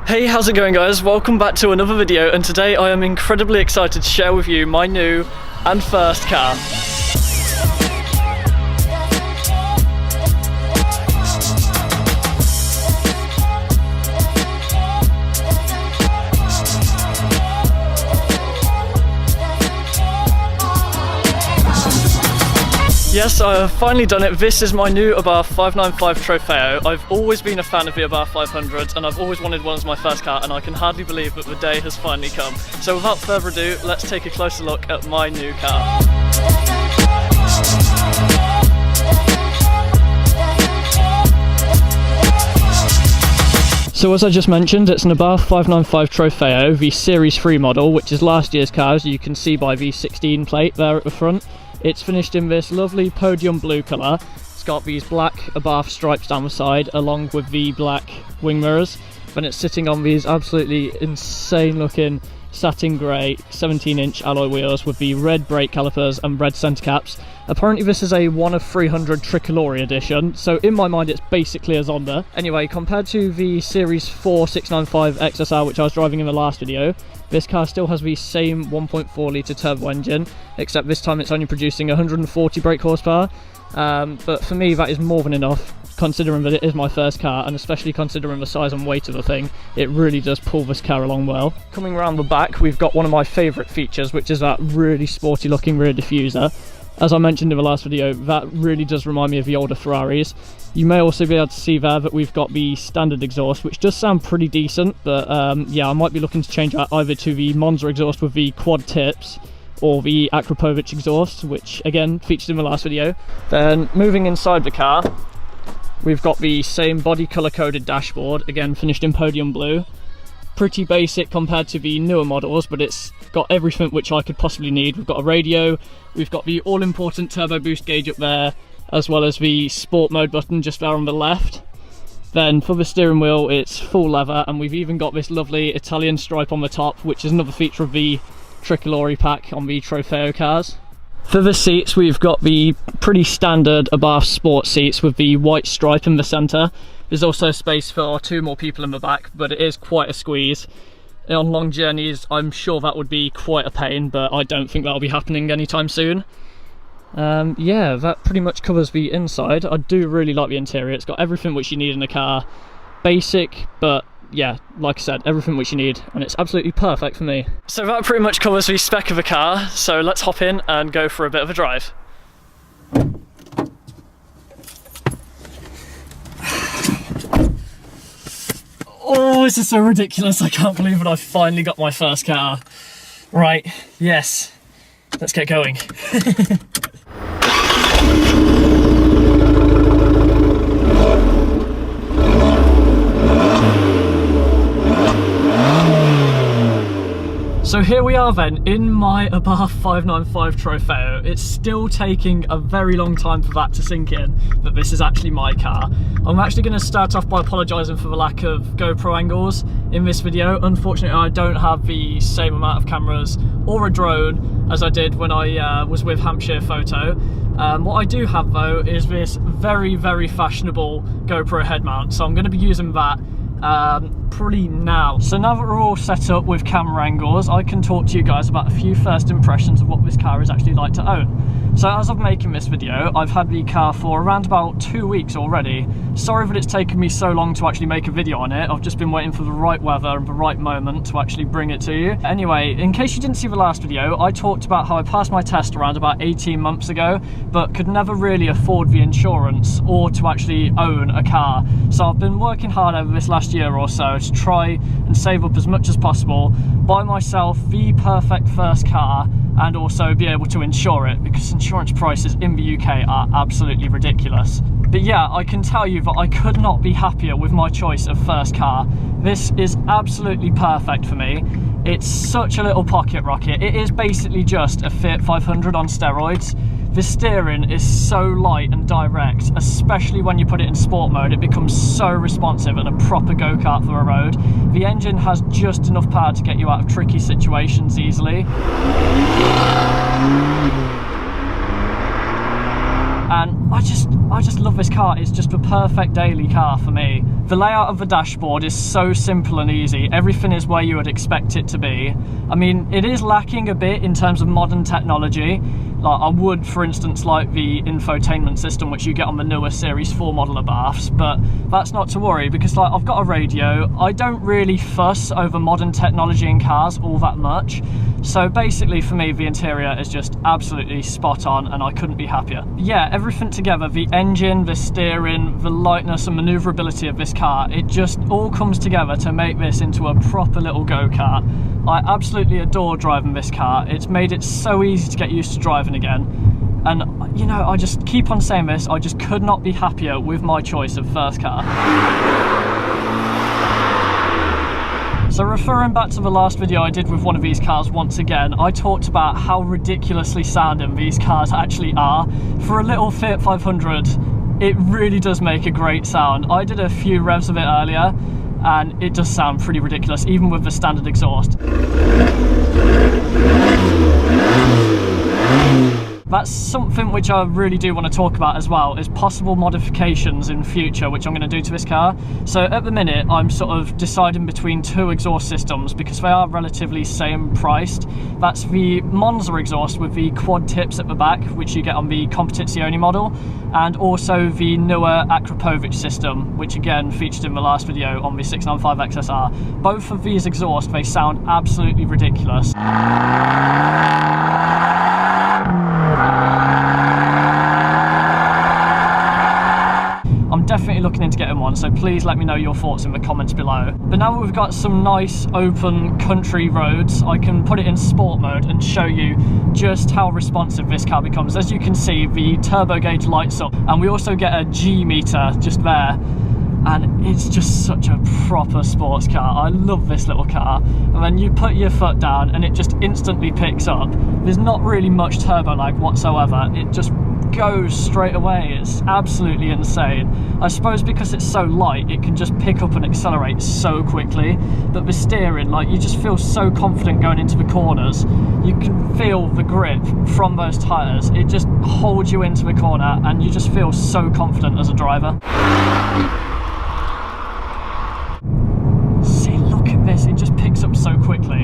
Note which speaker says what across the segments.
Speaker 1: Hey, how's it going guys? Welcome back to another video, and today I am incredibly excited to share with you my new and first car. Yes, I have finally done it. This is my new Abarth 595 Trofeo. I've always been a fan of the Abarth 500s and I've always wanted one as my first car, and I can hardly believe that the day has finally come. So without further ado, let's take a closer look at my new car. So as I just mentioned, it's an Abarth 595 Trofeo, the Series 3 model, which is last year's car, as you can see by the 16 plate there at the front. It's finished in this lovely podium blue colour. It's got these black Abarth stripes down the side along with the black wing mirrors. And it's sitting on these absolutely insane looking satin grey 17-inch alloy wheels with the red brake calipers and red centre caps. Apparently this is a 1 of 300 Tricolore edition, so in my mind it's basically a Zonda. Anyway, compared to the Series 4 695 XSR which I was driving in the last video, this car still has the same 1.4 litre turbo engine, except this time it's only producing 140 brake horsepower. But for me that is more than enough, considering that it is my first car, and especially considering the size and weight of the thing. It really does pull this car along well. Coming around the back, we've got one of my favourite features, which is that really sporty looking rear diffuser. As I mentioned in the last video, that really does remind me of the older Ferraris. You may also be able to see there that we've got the standard exhaust, which does sound pretty decent, but yeah, I might be looking to change that either to the Monza exhaust with the quad tips, or the Akrapovic exhaust, which again featured in the last video. Then moving inside the car, we've got the same body colour coded dashboard, again finished in podium blue. Pretty basic compared to the newer models, but it's got everything which I could possibly need. We've got a radio, we've got the all important turbo boost gauge up there, as well as the sport mode button just there on the left. Then for the steering wheel, it's full leather, and we've even got this lovely Italian stripe on the top, which is another feature of the Tricolore pack on the Trofeo cars. For the seats, we've got the pretty standard Abarth sport seats with the white stripe in the centre. There's also space for 2 more people in the back, but it is quite a squeeze. On long journeys, I'm sure that would be quite a pain, but I don't think that'll be happening anytime soon. Yeah, that pretty much covers the inside. I do really like the interior. It's got everything which you need in a car. Basic, but yeah, like I said, everything which you need, and it's absolutely perfect for me. So that pretty much covers the spec of the car, so let's hop in and go for a bit of a drive. Oh, this is so ridiculous. I can't believe that I finally got my first car. Right, yes, let's get going. So here we are then, in my Abarth 595 Trofeo. It's still taking a very long time for that to sink in, that this is actually my car. I'm actually going to start off by apologising for the lack of GoPro angles in this video. Unfortunately, I don't have the same amount of cameras or a drone as I did when I was with Hampshire Photo. What I do have though is this very, very fashionable GoPro head mount, so I'm going to be using that probably now. So now that we're all set up with camera angles, I can talk to you guys about a few first impressions of what this car is actually like to own. So as I'm making this video, I've had the car for around about 2 weeks already. Sorry that it's taken me so long to actually make a video on it. I've just been waiting for the right weather and the right moment to actually bring it to you. Anyway, in case you didn't see the last video, I talked about how I passed my test around about 18 months ago, but could never really afford the insurance or to actually own a car. So I've been working hard over this last year or so to try and save up as much as possible, buy myself the perfect first car, and also be able to insure it, because insurance prices in the UK are absolutely ridiculous. But yeah, I can tell you that I could not be happier with my choice of first car. This is absolutely perfect for me. It's such a little pocket rocket. It is basically just a Fiat 500 on steroids. The steering is so light and direct, especially when you put it in sport mode. It becomes so responsive and a proper go-kart for a road. The engine has just enough power to get you out of tricky situations easily. And I just love this car. It's just a perfect daily car for me. The layout of the dashboard is so simple and easy. Everything is where you would expect it to be. I mean, it is lacking a bit in terms of modern technology. Like, I would, for instance, like the infotainment system which you get on the newer Series 4 model Abarths, but that's not to worry because, like, I've got a radio. I don't really fuss over modern technology in cars all that much. So basically for me, the interior is just absolutely spot on and I couldn't be happier. Yeah, everything together, the engine, the steering, the lightness and manoeuvrability of this car, it just all comes together to make this into a proper little go-kart. I absolutely adore driving this car. It's made it so easy to get used to driving again. And, you know, I just keep on saying this, I just could not be happier with my choice of first car. So referring back to the last video I did with one of these cars once again, I talked about how ridiculously sounding these cars actually are. For a little Fiat 500, it really does make a great sound. I did a few revs of it earlier and it does sound pretty ridiculous, even with the standard exhaust. That's something which I really do want to talk about as well, is possible modifications in future which I'm going to do to this car. So at the minute I'm sort of deciding between two exhaust systems because they are relatively same priced. That's the Monza exhaust with the quad tips at the back, which you get on the Competizione model, and also the newer Akrapovic system, which again featured in the last video on the 695 XSR. Both of these exhausts, they sound absolutely ridiculous. I'm definitely looking into getting one, so please let me know your thoughts in the comments below. But now that we've got some nice open country roads, I can put it in sport mode and show you just how responsive this car becomes. As you can see, the turbo gauge lights up and we also get a G meter just there. And it's just such a proper sports car. I love this little car. And then you put your foot down and it just instantly picks up. There's not really much turbo lag whatsoever. It just goes straight away. It's absolutely insane. I suppose because it's so light, it can just pick up and accelerate so quickly. But the steering, like, you just feel so confident going into the corners. You can feel the grip from those tyres. It just holds you into the corner and you just feel so confident as a driver. This, it just picks up so quickly.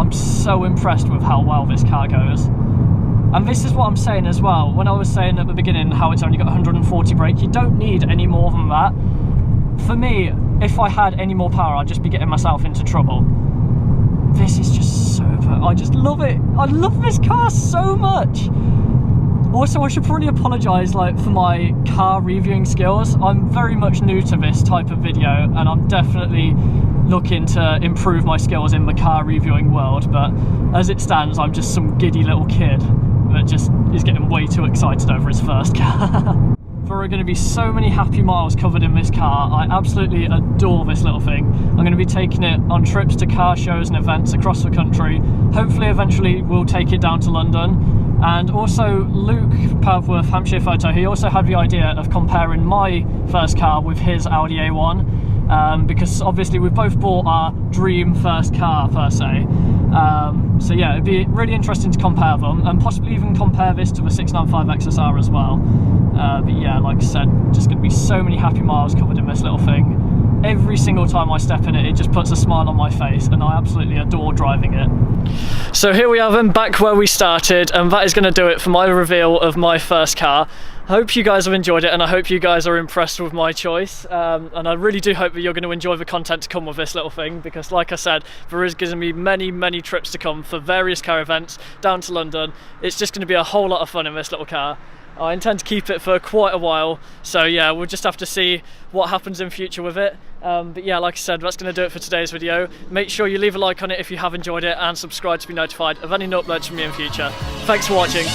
Speaker 1: I'm so impressed with how well this car goes. And this is what I'm saying as well. When I was saying at the beginning how it's only got 140 brake, you don't need any more than that. For me, if I had any more power, I'd just be getting myself into trouble. This is just so good. I just love it. I love this car so much. Also, I should probably apologise for my car reviewing skills. I'm very much new to this type of video and I'm definitely looking to improve my skills in the car reviewing world, but as it stands, I'm just some giddy little kid that just is getting way too excited over his first car. There are going to be so many happy miles covered in this car. I absolutely adore this little thing. I'm going to be taking it on trips to car shows and events across the country. Hopefully eventually we'll take it down to London. And also Luke Pavworth, Hampshire Photo, he also had the idea of comparing my first car with his Audi A1, because obviously we've both bought our dream first car per se. So yeah, it'd be really interesting to compare them and possibly even compare this to the 695 XSR as well. But yeah, like I said, just going to be so many happy miles covered in this little thing. Every single time I step in it, it just puts a smile on my face and I absolutely adore driving it. So here we are then, back where we started, and that is going to do it for my reveal of my first car. I hope you guys have enjoyed it and I hope you guys are impressed with my choice, and I really do hope that you're going to enjoy the content to come with this little thing, because like I said, there is going to be many trips to come for various car events down to London. It's just going to be a whole lot of fun in this little car. I intend to keep it for quite a while, so yeah, we'll just have to see what happens in future with it. But yeah, like I said, that's going to do it for today's video. Make sure you leave a like on it if you have enjoyed it and subscribe to be notified of any new uploads from me in future. Thanks for watching.